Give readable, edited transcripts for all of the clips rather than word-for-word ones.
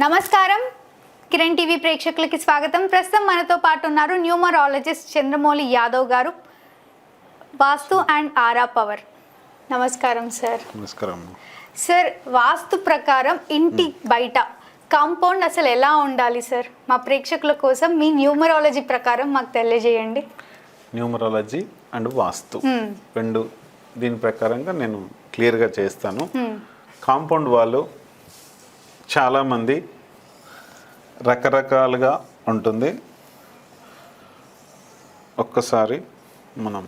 నమస్కారం కిరణ్ టీవీ ప్రేక్షకులకి స్వాగతం. ప్రస్తుతం మనతో పాటు ఉన్నారు న్యూమరాలజిస్ట్ చంద్రమౌళి యాదవ్ గారు, వాస్తు అండ్ ఆరా పవర్. నమస్కారం సార్. నమస్కారం సార్, వాస్తు ప్రకారం ఇంటి బయట కాంపౌండ్ అసలు ఎలా ఉండాలి సార్? మా ప్రేక్షకుల కోసం మీ న్యూమరాలజీ ప్రకారం మాకు తెలియజేయండి. న్యూమరాలజీ అండ్ వాస్తు రెండు దీని ప్రకారంగా నేను క్లియర్గా చేస్తాను. కాంపౌండ్ వాళ్ళు చాలామంది రకరకాలుగా ఉంటుంది. ఒక్కసారి మనం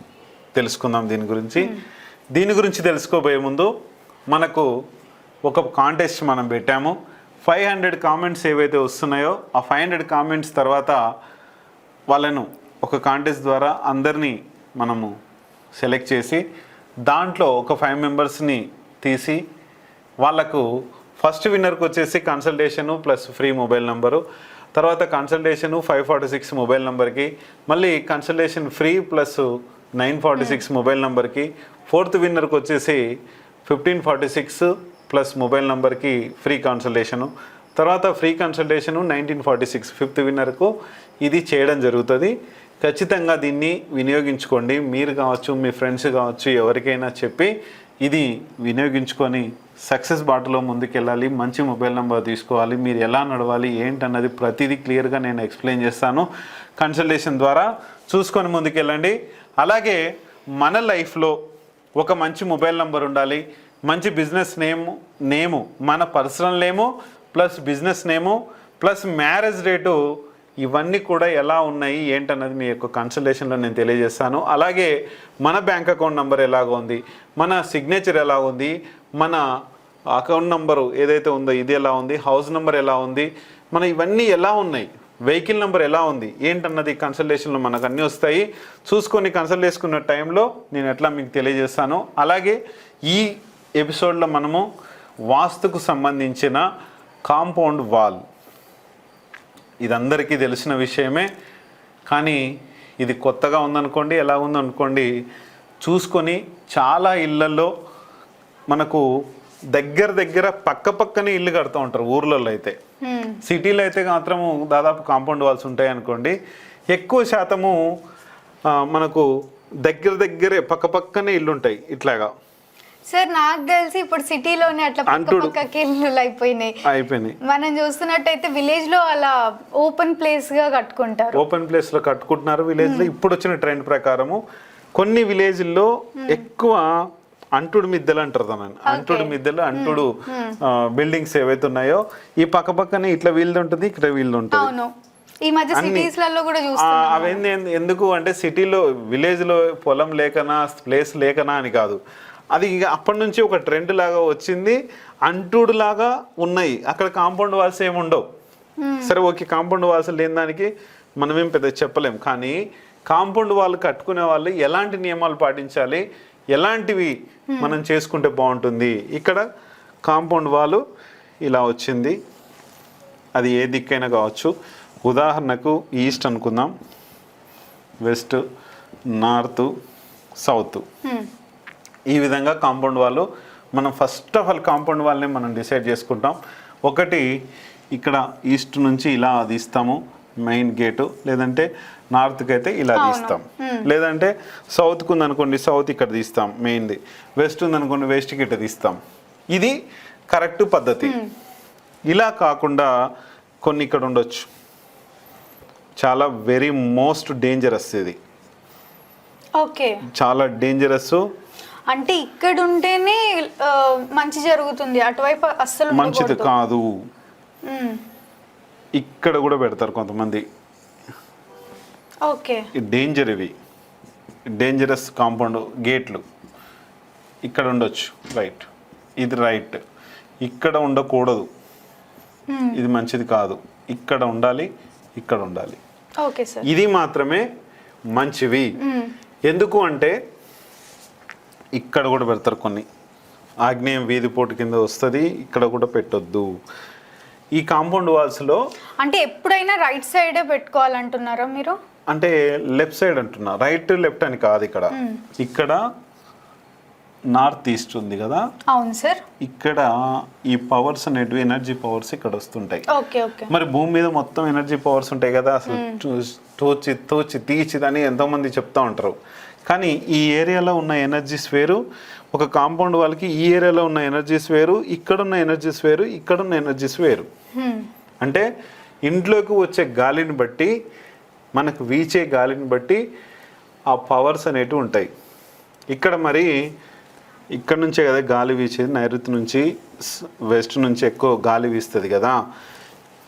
తెలుసుకుందాం దీని గురించి తెలుసుకోబోయే ముందు మనకు ఒక కాంటెస్ట్ మనం పెట్టాము. 500 కామెంట్స్ ఏవైతే వస్తున్నాయో ఆ 500 కామెంట్స్ తర్వాత వాళ్ళను ఒక కాంటెస్ట్ ద్వారా అందరినీ మనము సెలెక్ట్ చేసి దాంట్లో ఒక 5 మెంబర్స్ని తీసి వాళ్ళకు ఫస్ట్ విన్నర్కి వచ్చేసి consultation plus free mobile number, తర్వాత కన్సల్టేషను 546 మొబైల్ నెంబర్కి, మళ్ళీ కన్సల్టేషన్ ఫ్రీ ప్లస్ 946 మొబైల్ నెంబర్కి, ఫోర్త్ విన్నర్కి వచ్చేసి 1546 ప్లస్ మొబైల్ నెంబర్కి ఫ్రీ కన్సల్టేషను, తర్వాత ఫ్రీ కన్సల్టేషను 1946 ఫిఫ్త్ విన్నర్కు ఇది చేయడం జరుగుతుంది. ఖచ్చితంగా దీన్ని వినియోగించుకోండి. మీరు కావచ్చు, మీ ఫ్రెండ్స్ కావచ్చు, ఎవరికైనా చెప్పి ఇది వినియోగించుకొని సక్సెస్ బాటలో ముందుకెళ్ళాలి. మంచి మొబైల్ నెంబర్ తీసుకోవాలి. మీరు ఎలా నడవాలి ఏంటన్నది ప్రతిదీ క్లియర్గా నేను ఎక్స్ప్లెయిన్ చేస్తాను. కన్సల్టేషన్ ద్వారా చూసుకొని ముందుకెళ్ళండి. అలాగే మన లైఫ్లో ఒక మంచి మొబైల్ నెంబర్ ఉండాలి, మంచి బిజినెస్ నేము మన పర్సనల్ నేము ప్లస్ బిజినెస్ నేము ప్లస్ మ్యారేజ్ డేటు, ఇవన్నీ కూడా ఎలా ఉన్నాయి ఏంటన్నది మీ యొక్క కన్సల్టేషన్లో నేను తెలియజేస్తాను. అలాగే మన బ్యాంక్ అకౌంట్ నెంబర్ ఎలాగ ఉంది, మన సిగ్నేచర్ ఎలా ఉంది, మన అకౌంట్ నెంబరు ఏదైతే ఉందో ఇది ఎలా ఉంది, హౌస్ నెంబర్ ఎలా ఉంది, మన ఇవన్నీ ఎలా ఉన్నాయి, వెహికల్ నెంబర్ ఎలా ఉంది ఏంటన్నది కన్సల్టేషన్లో మనకు అన్నీ వస్తాయి. చూసుకొని కన్సల్ట్ చేసుకున్న టైంలో నేను ఎట్లా మీకు తెలియజేస్తాను. అలాగే ఈ ఎపిసోడ్లో మనము వాస్తుకు సంబంధించిన కాంపౌండ్ వాల్, ఇది అందరికీ తెలిసిన విషయమే, కానీ ఇది కొత్తగా ఉందనుకోండి, ఎలా ఉందనుకోండి, చూసుకొని చాలా ఇళ్లలో మనకు దగ్గర పక్కనే ఇల్లు కడుతూ ఉంటారు ఊర్లలో అయితే. సిటీలో అయితే మాత్రము దాదాపు కాంపౌండ్ వాల్స్ ఉంటాయి అనుకోండి. ఎక్కువ శాతము మనకు దగ్గరే పక్కనే ఇల్లు ఉంటాయి ఇట్లాగా. సార్, నాకు తెలిసి ఇప్పుడు సిటీలోనే అట్లా పక్కకి ఇల్లు అయిపోయినాయి. మనం చూస్తున్నట్టయితే విలేజ్ లో అలా ఓపెన్ ప్లేస్ గా కట్టుకుంటారు. ఓపెన్ ప్లేస్ లో కట్టుకుంటున్నారు విలేజ్ లో. ఇప్పుడు వచ్చిన ట్రెండ్ ప్రకారము కొన్ని విలేజ్ల్లో ఎక్కువ అంటుడు మిద్దెలు అంటారు దాన్ని. అంటుడు మిద్దెలు, అంటుడు బిల్డింగ్స్ ఏవైతే ఉన్నాయో ఈ పక్కనే ఇట్లా వీల్ది ఉంటుంది, ఇక్కడ వీల్ది ఉంటుంది. ఈ మధ్య సిటీస్ లలో కూడా చూస్తున్నాం. అవన్నీ ఎందుకు అంటే సిటీలో విలేజ్ లో పొలం లేకనా ప్లేస్ లేకనా అని కాదు, అది అప్పటి నుంచి ఒక ట్రెండ్ లాగా వచ్చింది. అంటుడు లాగా ఉన్నాయి అక్కడ, కాంపౌండ్ వాల్స్ ఏమి ఉండవు. సరే ఓకే, కాంపౌండ్ వాల్స్ లేని దానికి మనమేం పెద్ద చెప్పలేం. కానీ కాంపౌండ్ వాల్ కట్టుకునే వాళ్ళు ఎలాంటి నియమాలు పాటించాలి, ఎలాంటివి మనం చేసుకుంటే బాగుంటుంది. ఇక్కడ కాంపౌండ్ వాల్ ఇలా వచ్చింది, అది ఏ దిక్కైనా కావచ్చు. ఉదాహరణకు ఈస్ట్ అనుకుందాం, వెస్ట్, నార్త్, సౌత్, ఈ విధంగా కాంపౌండ్ వాళ్ళు మనం ఫస్ట్ ఆఫ్ ఆల్ కాంపౌండ్ వాళ్ళని మనం డిసైడ్ చేసుకుంటాం. ఒకటి ఇక్కడ ఈస్ట్ నుంచి ఇలా తీస్తాము మెయిన్ గేటు, లేదంటే నార్త్కి అయితే ఇలా తీస్తాం, లేదంటే సౌత్కి ఉందనుకోండి సౌత్ ఇక్కడ తీస్తాం మెయిన్ది, వెస్ట్ ఉందనుకోండి వెస్ట్కి ఇట్లా తీస్తాం. ఇది కరెక్ట్ పద్ధతి. ఇలా కాకుండా కొన్ని ఇక్కడ ఉండొచ్చు, చాలా వెరీ మోస్ట్ డేంజరస్. ఇది ఓకే, చాలా డేంజరస్. అంటే ఇక్కడ ఉంటేనే మంచి జరుగుతుంది, అటువైపు అస్సలు మంచిది కాదు. ఇక్కడ కూడా పెడతారు కొంతమంది. ఓకే, డేంజర్, ఇవి డేంజరస్ కాంపౌండ్ గేట్లు. ఇక్కడ ఉండొచ్చు, రైట్, ఇది రైట్. ఇక్కడ ఉండకూడదు, ఇది మంచిది కాదు. ఇక్కడ ఉండాలి, ఇక్కడ ఉండాలి. ఓకే సార్, ఇది మాత్రమే మంచివి. ఎందుకు అంటే ఇక్కడ కూడా పెడతారు కొన్ని, ఆగ్నేయం వీధిపోటు కింద వస్తుంది, ఇక్కడ కూడా పెట్టొద్దు. ఈ కాంపౌండ్ వాల్స్లో అంటే ఎప్పుడైనా రైట్ సైడే పెట్టుకోవాలంటున్నారా మీరు? అంటే లెఫ్ట్ సైడ్ అంటున్నా, రైట్ లెఫ్ట్ అని కాదు. ఇక్కడ నార్త్ ఈస్ట్ ఉంది కదా, అవును సార్. ఇక్కడ ఈ పవర్స్ అనేటివి ఎనర్జీ పవర్స్ ఇక్కడ వస్తుంటాయి. Okay okay. మరి భూమి మీద మొత్తం ఎనర్జీ పవర్స్ ఉంటాయి కదా, అసలు తోచి తీచిదని ఎంతోమంది చెప్తా ఉంటారు. కానీ ఈ ఏరియాలో ఉన్న ఎనర్జీస్ వేరు, ఒక కాంపౌండ్ వాళ్ళకి ఈ ఏరియాలో ఉన్న ఎనర్జీస్ వేరు, ఇక్కడున్న ఎనర్జీస్ వేరు, ఇక్కడున్న ఎనర్జీస్ వేరు. అంటే ఇంట్లోకి వచ్చే గాలిని బట్టి, మనకు వీచే గాలిని బట్టి ఆ పవర్స్ అనేటివి ఉంటాయి. ఇక్కడ మరి ఇక్కడ నుంచే కదా గాలి వీచేది, నైరుతి నుంచి వెస్ట్ నుంచి ఎక్కువ గాలి వీస్తుంది కదా,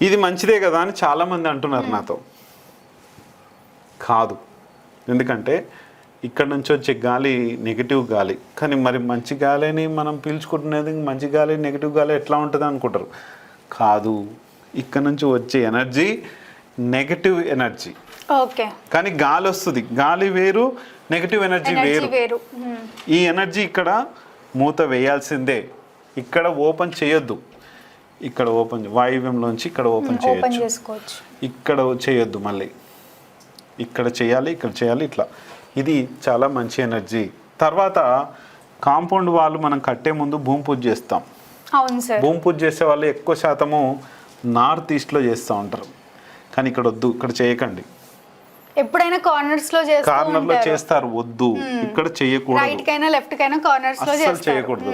ఇది మంచిదే కదా అని చాలామంది అంటున్నారు నాతో. కాదు, ఎందుకంటే ఇక్కడ నుంచి వచ్చే గాలి నెగిటివ్ గాలి. కానీ మరి మంచి గాలిని మనం పీల్చుకుంటున్నది, మంచి గాలి నెగిటివ్ గాలి ఎట్లా ఉంటుంది అనుకుంటారు. కాదు, ఇక్కడ నుంచి వచ్చే ఎనర్జీ నెగటివ్ ఎనర్జీ. ఓకే. కానీ గాలి వస్తుంది, గాలి వేరు, నెగటివ్ ఎనర్జీ వేరు. ఈ ఎనర్జీ ఇక్కడ మూత వేయాల్సిందే, ఇక్కడ ఓపెన్ చేయొద్దు. ఇక్కడ ఓపెన్, వాయువ్యంలోంచి ఇక్కడ ఓపెన్ చేసుకోవచ్చు, ఇక్కడ చేయొద్దు. మళ్ళీ ఇక్కడ చేయాలి, ఇక్కడ చేయాలి, ఇట్లా. ఇది చాలా మంచి ఎనర్జీ. తర్వాత కాంపౌండ్ వాళ్ళు మనం కట్టే ముందు భూమి పూజ చేస్తాం. అవును సార్. భూమి పూజ చేసే వాళ్ళు ఎక్కువ శాతము నార్త్ ఈస్ట్లో చేస్తూ ఉంటారు. కానీ ఇక్కడ వద్దు, ఇక్కడ చేయకండి. ఎప్పుడైనా కార్నర్స్లో చేస్తారు, వద్దు, ఇక్కడ చేయకూడదు. రైట్ కైనా లెఫ్ట్ కైనా కార్నర్స్ లో చేయకూడదు.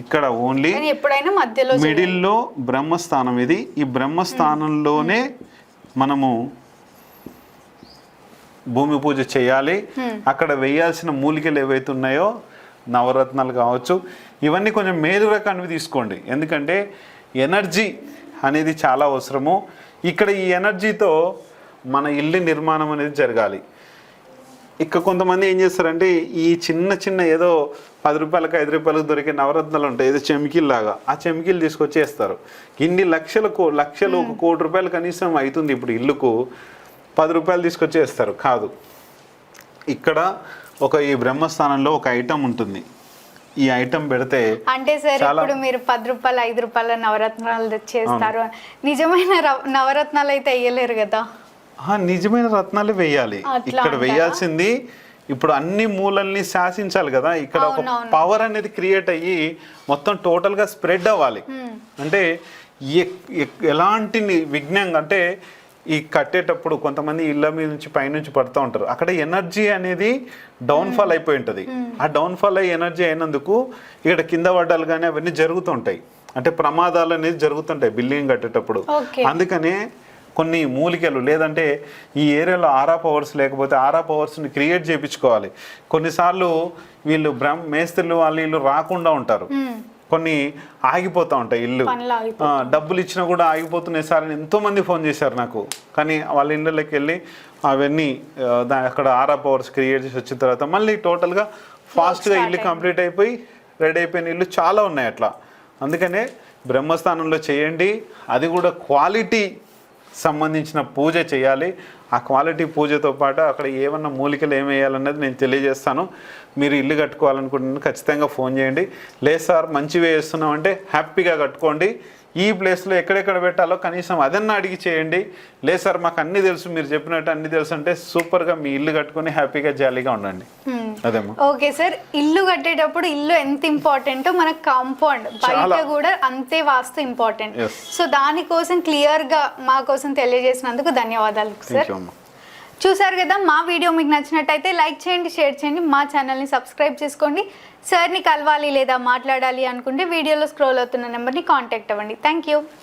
ఇక్కడ ఓన్లీ ఎప్పుడైనా మధ్యలో, మిడిల్లో బ్రహ్మస్థానం. ఇది ఈ బ్రహ్మస్థానంలోనే మనము భూమి పూజ చేయాలి. అక్కడ వేయాల్సిన మూలికలు ఏవైతే ఉన్నాయో, నవరత్నాలు కావచ్చు, ఇవన్నీ కొంచెం మేలు రకాన్ని తీసుకోండి. ఎందుకంటే ఎనర్జీ అనేది చాలా అవసరము. ఇక్కడ ఈ ఎనర్జీతో మన ఇల్లు నిర్మాణం అనేది జరగాలి. ఇక్కడ కొంతమంది ఏం చేస్తారంటే ఈ చిన్న చిన్న ఏదో 10 రూపాయలకు 5 రూపాయలకు దొరికే నవరత్నాలు ఉంటాయి, ఏదో చెమికీల్లాగా, ఆ చెమికీలు తీసుకొచ్చేస్తారు. ఇన్ని లక్షలు 1 కోటి రూపాయలు కనీసం అవుతుంది ఇప్పుడు ఇల్లుకు, 10 రూపాయలు తీసుకొచ్చేస్తారు. కాదు, ఇక్కడ ఈ బ్రహ్మస్థానంలో ఒక ఐటమ్ ఉంటుంది. ఈ ఐటమ్ పెడితే అంటే సార్ ఇప్పుడు మీరు 10 రూపాయలు 5 రూపాయల నవరత్నాలు తెచ్చేస్తారు, నిజమైన నవరత్నాలు అయితే వేయలేరు కదా. నిజమైన రత్నాలు వేయాలి. ఇక్కడ వేయాల్సింది ఇప్పుడు అన్ని మూలల్ని శాసించాలి కదా. ఇక్కడ ఒక పవర్ అనేది క్రియేట్ అయ్యి మొత్తం టోటల్గా స్ప్రెడ్ అవ్వాలి. అంటే ఎలాంటి విఘ్నంగా, అంటే ఈ కట్టేటప్పుడు కొంతమంది ఇళ్ళ మీద నుంచి పైనుంచి పడుతూ ఉంటారు, అక్కడ ఎనర్జీ అనేది డౌన్ఫాల్ అయిపోయి ఉంటుంది. ఆ డౌన్ఫాల్ అయ్యి ఎనర్జీ అయినందుకు ఇక్కడ కింద పడ్డాలు కానీ అవన్నీ జరుగుతుంటాయి. అంటే ప్రమాదాలు అనేది జరుగుతుంటాయి బిల్డింగ్ కట్టేటప్పుడు. అందుకనే కొన్ని మూలికలు, లేదంటే ఈ ఏరియాలో ఆరా పవర్స్ లేకపోతే ఆరా పవర్స్ని క్రియేట్ చేయించుకోవాలి. కొన్నిసార్లు వీళ్ళు మేస్త్రులు వీళ్ళు రాకుండా ఉంటారు, కొన్ని ఆగిపోతూ ఉంటాయి ఇల్లు, డబ్బులు ఇచ్చినా కూడా ఆగిపోతున్నాయి సార్ అని ఎంతోమంది ఫోన్ చేశారు నాకు. కానీ వాళ్ళ ఇళ్ళకి వెళ్ళి అవన్నీ అక్కడ ఆరా పవర్స్ క్రియేట్ చేసి వచ్చిన తర్వాత మళ్ళీ టోటల్గా ఫాస్ట్గా ఇల్లు కంప్లీట్ అయిపోయి రెడీ అయిపోయిన ఇల్లు చాలా ఉన్నాయి అట్లా. అందుకనే బ్రహ్మస్థానంలో చేయండి, అది కూడా క్వాలిటీ సంబంధించిన పూజ చేయాలి. ఆ క్వాలిటీ పూజతో పాటు అక్కడ ఏమన్నా మూలికలు ఏమేయాలన్నది నేను తెలియజేస్తాను. మీరు ఇల్లు కట్టుకోవాలనుకుంటున్నాను, ఖచ్చితంగా ఫోన్ చేయండి. లేదు సార్ మంచివే వేస్తున్నాం అంటే హ్యాపీగా కట్టుకోండి. ఈ ప్లేస్లో ఎక్కడెక్కడ పెట్టాలో కనీసం అదన్నా అడిగి చేయండి. లేదు సార్ మాకు అన్నీ తెలుసు, మీరు చెప్పినట్టు అన్నీ తెలుసు అంటే సూపర్గా మీ ఇల్లు కట్టుకొని హ్యాపీగా జాలీగా ఉండండి. అదేమ్మా. ఓకే సార్, ఇల్లు కట్టేటప్పుడు ఇల్లు ఎంత ఇంపార్టెంటో మన కాంపౌండ్ బయట కూడా అంతే వాస్తు ఇంపార్టెంట్. సో దానికోసం క్లియర్గా మా కోసం తెలియజేసినందుకు ధన్యవాదాలు సార్. చూసారు కదా, మా వీడియో మీకు నచ్చినట్టయితే లైక్ చేయండి, షేర్ చేయండి, మా ఛానల్ని సబ్స్క్రైబ్ చేసుకోండి. సార్ని కలవాలి లేదా మాట్లాడాలి అనుకుంటే వీడియోలో స్క్రోల్ అవుతున్న నెంబర్ని కాంటాక్ట్ అవ్వండి. Thank you.